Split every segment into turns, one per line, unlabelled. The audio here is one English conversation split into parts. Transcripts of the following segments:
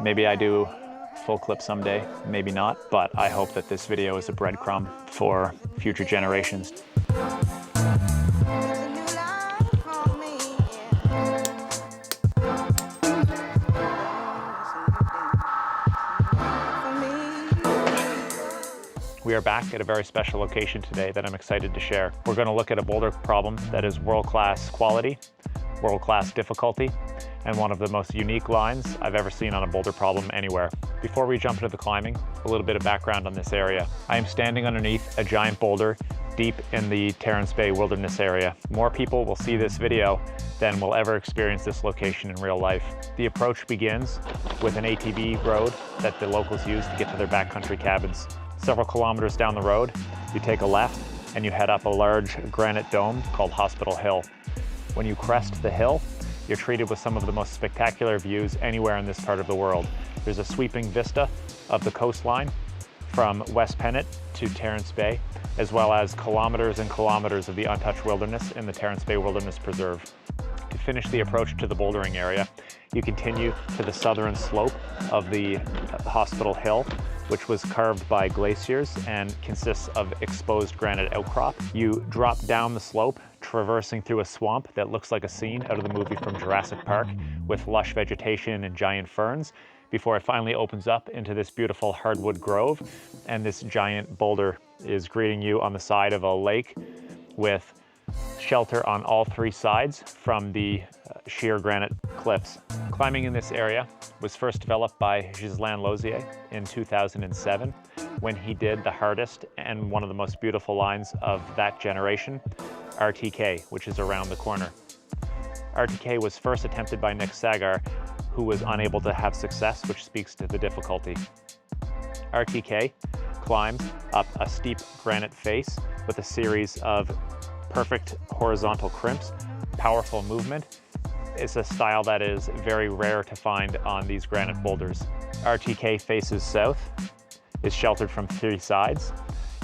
Maybe I do full clip someday, maybe not, but I hope that this video is a breadcrumb for future generations. We are back at a very special location today that I'm excited to share. We're going to look at a boulder problem that is world-class quality, world-class difficulty, and one of the most unique lines I've ever seen on a boulder problem anywhere. Before we jump into the climbing, a little bit of background on this area. I am standing underneath a giant boulder deep in the Terrence Bay Wilderness area. More people will see this video than will ever experience this location in real life. The approach begins with an ATV road that the locals use to get to their backcountry cabins. Several kilometers down the road, you take a left and you head up a large granite dome called Hospital Hill. When you crest the hill, you're treated with some of the most spectacular views anywhere in this part of the world. There's a sweeping vista of the coastline from West Pennant to Terrence Bay, as well as kilometers and kilometers of the untouched wilderness in the Terrence Bay Wilderness Preserve. To finish the approach to the bouldering area, you continue to the southern slope of the Hospital Hill, which was carved by glaciers and consists of exposed granite outcrop. You drop down the slope, traversing through a swamp that looks like a scene out of the movie from Jurassic Park, with lush vegetation and giant ferns, before it finally opens up into this beautiful hardwood grove, and this giant boulder is greeting you on the side of a lake with shelter on all three sides from the sheer granite cliffs. Climbing in this area was first developed by Ghislain Lauzier in 2007 when he did the hardest and one of the most beautiful lines of that generation, RTK, which is around the corner. RTK was first attempted by Nick Sagar, who was unable to have success, which speaks to the difficulty. RTK climbs up a steep granite face with a series of perfect horizontal crimps, powerful movement. It's a style that is very rare to find on these granite boulders. RTK faces south, is sheltered from three sides,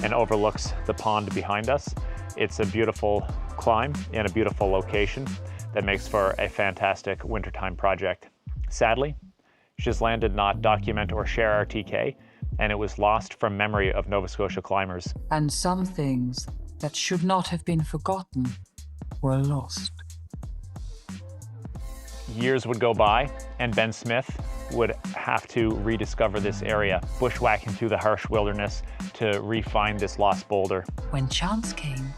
and overlooks the pond behind us. It's a beautiful climb in a beautiful location that makes for a fantastic wintertime project. Sadly, Ghislain did not document or share RTK, and it was lost from memory of Nova Scotia climbers.
And some things that should not have been forgotten were lost.
Years would go by, and Ben Smith would have to rediscover this area, bushwhacking through the harsh wilderness to re-find this lost boulder.
When chance came,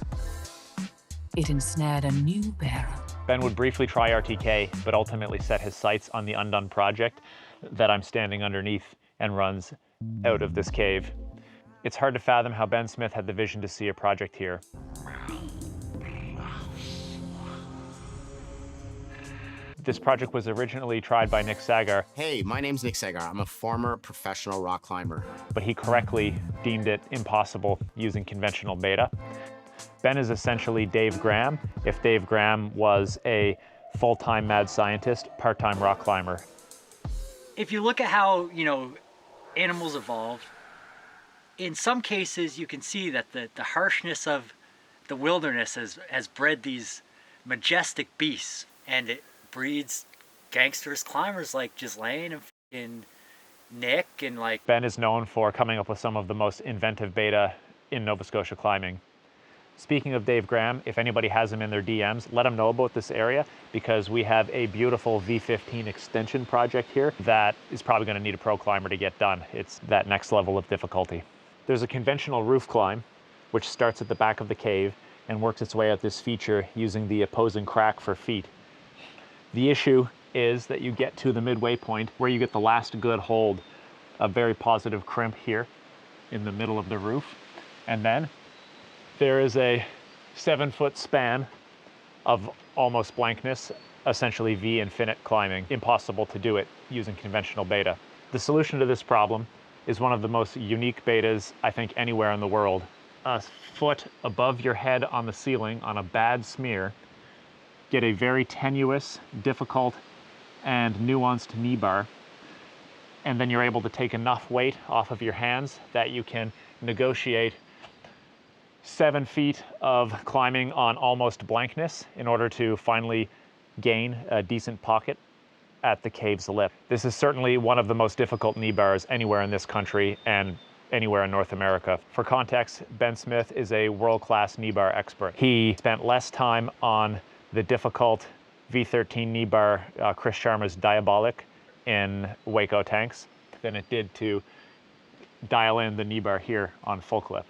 it ensnared a new bearer.
Ben would briefly try RTK, but ultimately set his sights on the undone project that I'm standing underneath and runs out of this cave. It's hard to fathom how Ben Smith had the vision to see a project here. This project was originally tried by Nick Sagar.
Hey, my name's Nick Sagar. I'm a former professional rock climber.
But he correctly deemed it impossible using conventional beta. Ben is essentially Dave Graham if Dave Graham was a full-time mad scientist, part-time rock climber.
If you look at how, animals evolved, in some cases you can see that the harshness of the wilderness has bred these majestic beasts, and it breeds gangsters climbers like Ghislain and Nick and like...
Ben is known for coming up with some of the most inventive beta in Nova Scotia climbing. Speaking of Dave Graham, if anybody has him in their DMs, let him know about this area, because we have a beautiful V13 extension project here that is probably going to need a pro climber to get done. It's that next level of difficulty. There's a conventional roof climb, which starts at the back of the cave and works its way up this feature using the opposing crack for feet. The issue is that you get to the midway point where you get the last good hold, a very positive crimp here in the middle of the roof, and then there is a 7-foot span of almost blankness, essentially V infinite climbing. Impossible to do it using conventional beta. The solution to this problem is one of the most unique betas, I think, anywhere in the world. A foot above your head on the ceiling on a bad smear, get a very tenuous, difficult, and nuanced knee bar, and then you're able to take enough weight off of your hands that you can negotiate 7 feet of climbing on almost blankness in order to finally gain a decent pocket at the cave's lip. This is certainly one of the most difficult knee bars anywhere in this country and anywhere in North America. For context, Ben Smith is a world-class knee bar expert. He spent less time on the difficult V13 knee bar, Chris Sharma's Diabolic in Waco tanks than it did to dial in the knee bar here on full clip.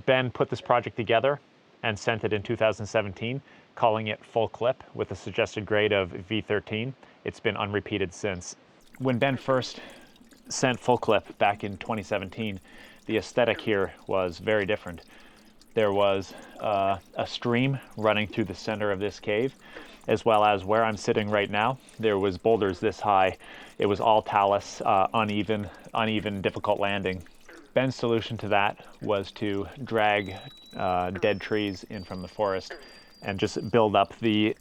Ben put this project together and sent it in 2017, calling it full clip with a suggested grade of V13. It's been unrepeated since. When Ben first sent full clip back in 2017, the aesthetic here was very different. There was a stream running through the center of this cave, as well as where I'm sitting right now. There was boulders this high. It was all talus, uneven, difficult landing. Ben's solution to that was to drag dead trees in from the forest and just build up the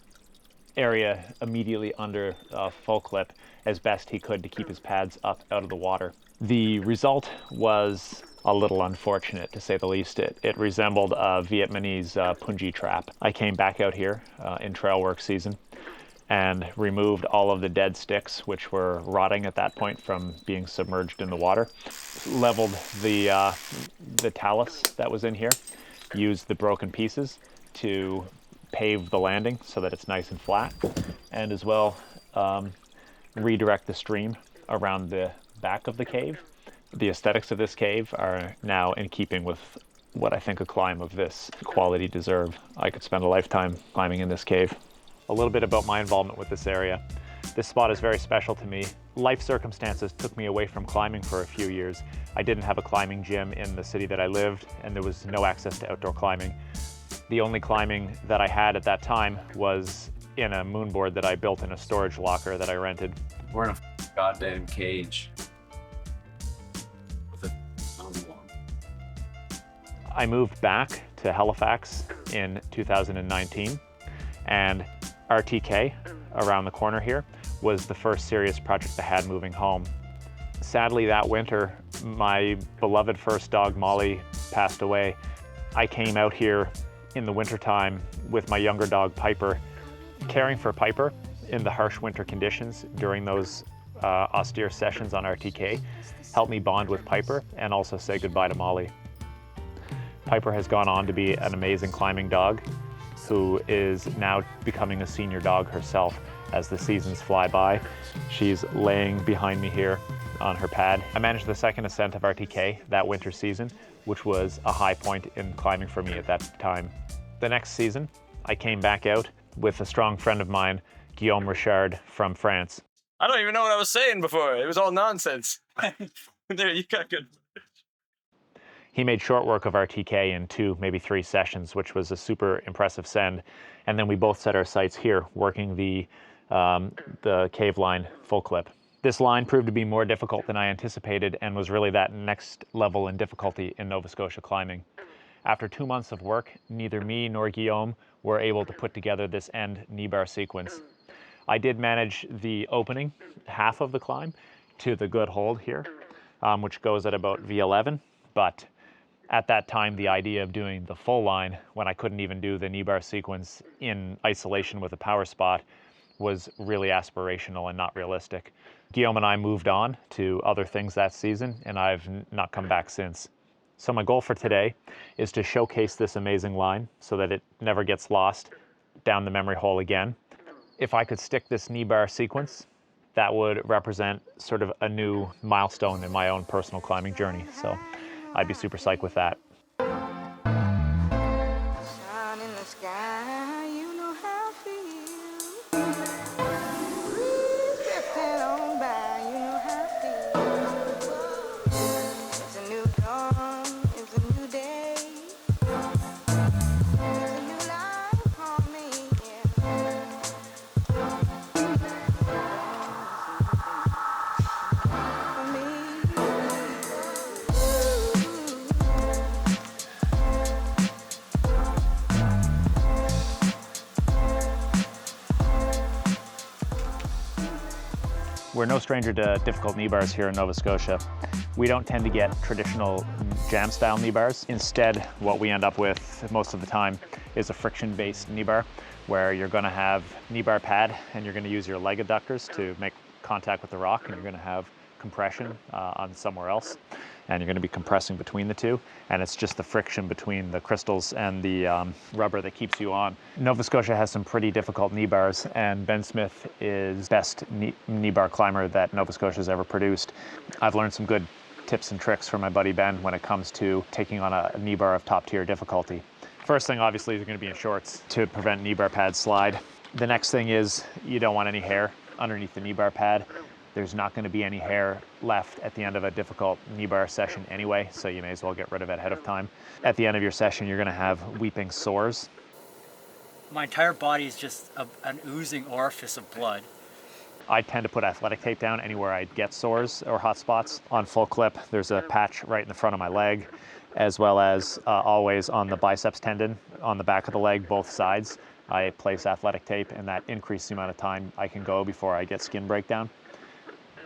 area immediately under full clip as best he could to keep his pads up out of the water. The result was a little unfortunate, to say the least. It resembled a Vietnamese punji trap. I came back out here in trail work season and removed all of the dead sticks, which were rotting at that point from being submerged in the water. Leveled the talus that was in here, used the broken pieces to pave the landing so that it's nice and flat, and as well redirect the stream around the back of the cave. The aesthetics of this cave are now in keeping with what I think a climb of this quality deserve. I could spend a lifetime climbing in this cave. A little bit about my involvement with this area. This spot is very special to me. Life circumstances took me away from climbing for a few years. I didn't have a climbing gym in the city that I lived, and there was no access to outdoor climbing. The only climbing that I had at that time was in a moonboard that I built in a storage locker that I rented.
We're in a goddamn cage. With a
I moved back to Halifax in 2019, and RTK, around the corner here, was the first serious project I had moving home. Sadly, that winter, my beloved first dog, Molly, passed away. I came out here in the wintertime with my younger dog, Piper. Caring for Piper in the harsh winter conditions during those austere sessions on RTK helped me bond with Piper and also say goodbye to Molly. Piper has gone on to be an amazing climbing dog who is now becoming a senior dog herself as the seasons fly by. She's laying behind me here on her pad. I managed the second ascent of RTK that winter season, which was a high point in climbing for me at that time. The next season, I came back out with a strong friend of mine, Guillaume Richard from France.
I don't even know what I was saying before. It was all nonsense. There, you got good.
He made short work of RTK in 2, maybe 3 sessions, which was a super impressive send. And then we both set our sights here, working the cave line full clip. This line proved to be more difficult than I anticipated and was really that next level in difficulty in Nova Scotia climbing. After 2 months of work, neither me nor Guillaume were able to put together this end knee bar sequence. I did manage the opening half of the climb to the good hold here, which goes at about V11, but at that time, the idea of doing the full line when I couldn't even do the knee bar sequence in isolation with a power spot was really aspirational and not realistic. Guillaume and I moved on to other things that season, and I've not come back since. So my goal for today is to showcase this amazing line so that it never gets lost down the memory hole again. If I could stick this knee bar sequence, that would represent sort of a new milestone in my own personal climbing journey. So I'd be super psyched with that.
Sun in the sky, you know how I feel. Breeze drifting on by, you know how I feel. It's a new dawn, it's a new day. It's a new life for me, yeah. For me.
We're no stranger to difficult knee bars here in Nova Scotia. We don't tend to get traditional jam style knee bars. Instead, what we end up with most of the time is a friction-based knee bar, where you're gonna have knee bar pad and you're gonna use your leg adductors to make contact with the rock, and you're going to have compression on somewhere else, and you're going to be compressing between the two, and it's just the friction between the crystals and the rubber that keeps you on. Nova Scotia has some pretty difficult knee bars, and Ben Smith is best knee bar climber that Nova Scotia has ever produced. I've learned some good tips and tricks from my buddy Ben when it comes to taking on a knee bar of top tier difficulty. First thing, obviously, you're going to be in shorts to prevent knee bar pad slide. The next thing is you don't want any hair underneath the knee bar pad. There's not going to be any hair left at the end of a difficult knee bar session anyway, so you may as well get rid of it ahead of time. At the end of your session, you're going to have weeping sores.
My entire body is just an oozing orifice of blood.
I tend to put athletic tape down anywhere I get sores or hot spots. On full clip, there's a patch right in the front of my leg, as well as always on the biceps tendon on the back of the leg, both sides. I place athletic tape, and that increases the amount of time I can go before I get skin breakdown.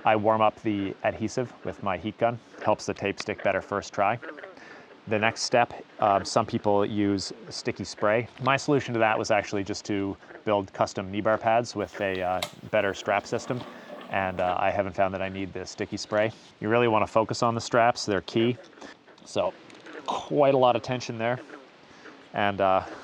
I warm up the adhesive with my heat gun, helps the tape stick better first try. The next step, some people use sticky spray. My solution to that was actually just to build custom knee bar pads with a better strap system, and I haven't found that I need the sticky spray. You really want to focus on the straps, they're key. So quite a lot of tension there, and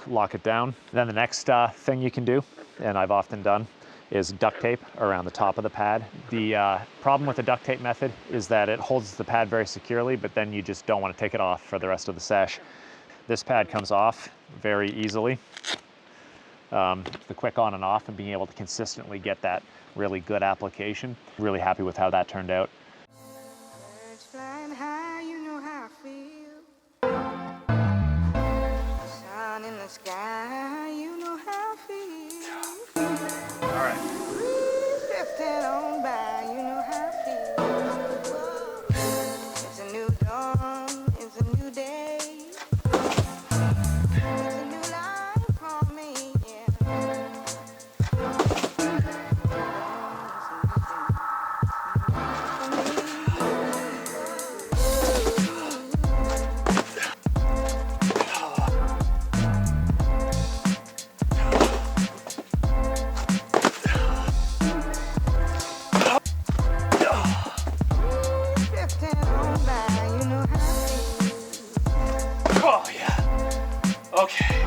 lock it down. Then the next thing you can do, and I've often done, is duct tape around the top of the pad. The problem with the duct tape method is that it holds the pad very securely, but then you just don't want to take it off for the rest of the sesh. This pad comes off very easily. The quick on and off, and being able to consistently get that really good application. Really happy with how that turned out.
Birds flying high, you know how I feel. Sun in the sky, you know how I feel.
All right.
Breeze drifting on by, you know how I feel. Whoa. It's a new dawn, it's a new day. It's a new life for me, yeah. Drifting on by, you know how I feel.
Oh, yeah. Okay.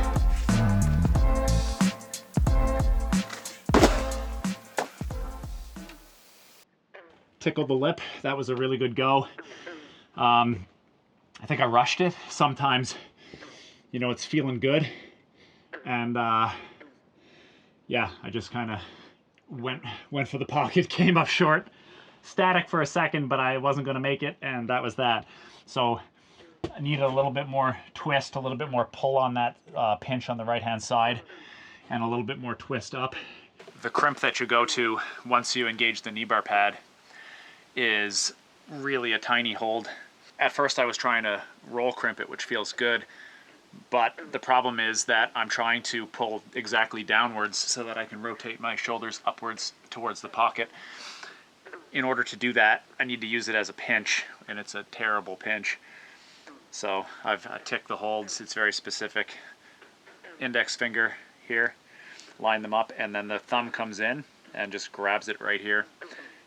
Tickled the lip. That was a really good go. I think I rushed it. Sometimes, you know, it's feeling good, and yeah, I just kind of went for the pocket, came up short, static for a second, but I wasn't going to make it, and that was that. So I needed a little bit more twist, a little bit more pull on that pinch on the right hand side, and a little bit more twist up. The crimp that you go to once you engage the knee bar pad is really a tiny hold. At first I was trying to roll crimp it, which feels good, but the problem is that I'm trying to pull exactly downwards so that I can rotate my shoulders upwards towards the pocket. In order to do that, I need to use it as a pinch, and it's a terrible pinch. So I've ticked the holds. It's very specific. Index finger here, line them up, and then the thumb comes in and just grabs it right here,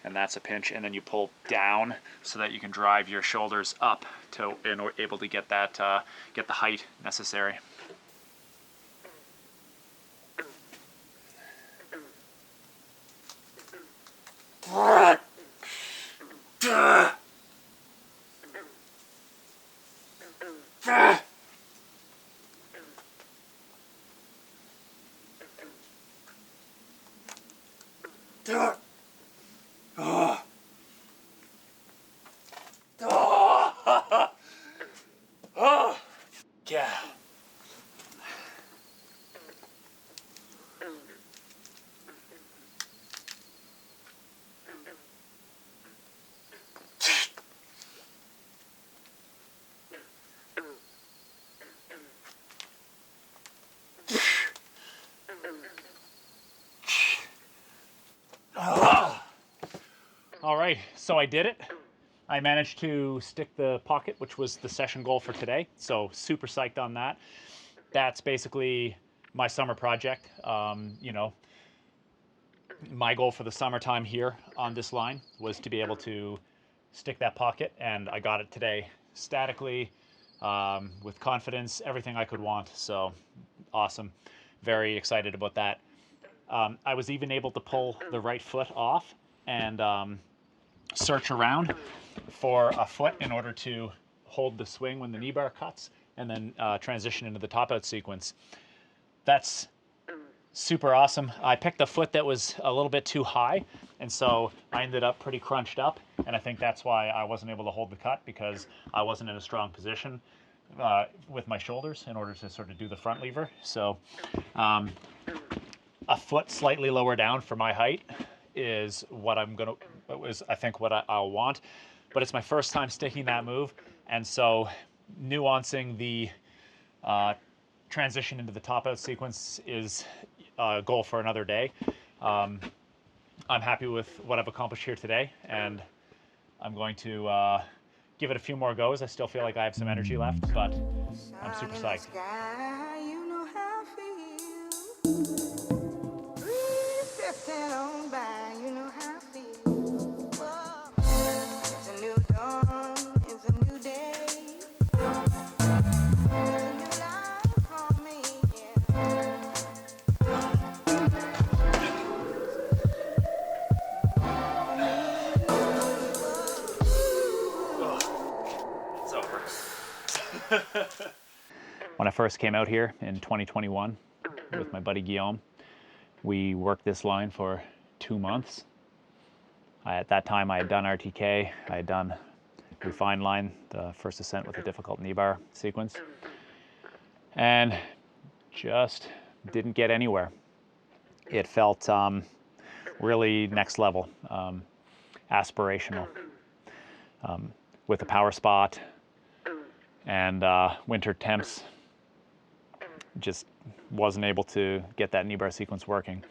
and that's a pinch. And then you pull down so that you can drive your shoulders up to able to get that get the height necessary.
Yeah.
All right, so I did it. I managed to stick the pocket, which was the session goal for today. So super psyched on that. That's basically my summer project. You know, My goal for the summertime here on this line was to be able to stick that pocket, and I got it today statically, with confidence, everything I could want. So awesome. Very excited about that. I was even able to pull the right foot off and search around for a foot in order to hold the swing when the knee bar cuts, and then transition into the top out sequence. That's super awesome. I picked a foot that was a little bit too high, and so I ended up pretty crunched up, and I think that's why I wasn't able to hold the cut, because I wasn't in a strong position with my shoulders in order to sort of do the front lever. So a foot slightly lower down for my height is what I think what I'll want, but it's my first time sticking that move, and so nuancing the transition into the top out sequence is a goal for another day. I'm happy with what I've accomplished here today, and I'm going to give it a few more goes. I still feel like I have some energy left, but I'm super psyched.
Sky, you know how I feel. Breeze drifting on by, you know how I feel. Whoa. It's a new dawn, it's a new day. It's a new life for me, yeah.
It's over. When I first came out here in 2021 with my buddy Guillaume, we worked this line for 2 months. At that time I had done RTK, I had done refined line, the first ascent with a difficult knee bar sequence, and just didn't get anywhere. It felt really next level, aspirational, with a power spot and winter temps. Just wasn't able to get that knee bar sequence working.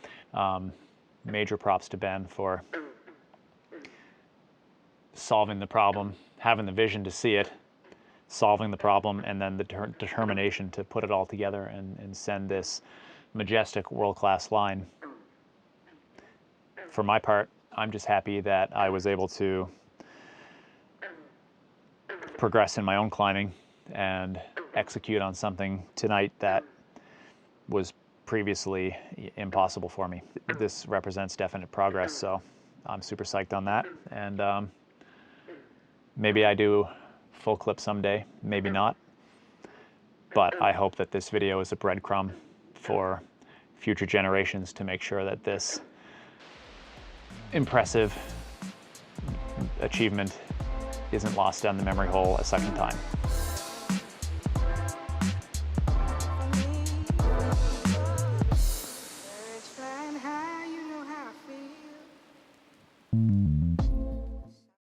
Major props to Ben for solving the problem, having the vision to see it, solving the problem, and then the determination to put it all together and send this majestic world-class line. For my part, I'm just happy that I was able to progress in my own climbing and execute on something tonight that was previously impossible for me. This represents definite progress, so I'm super psyched on that. And maybe I do full clip someday, maybe not. But I hope that this video is a breadcrumb for future generations to make sure that this impressive achievement isn't lost down the memory hole a second time.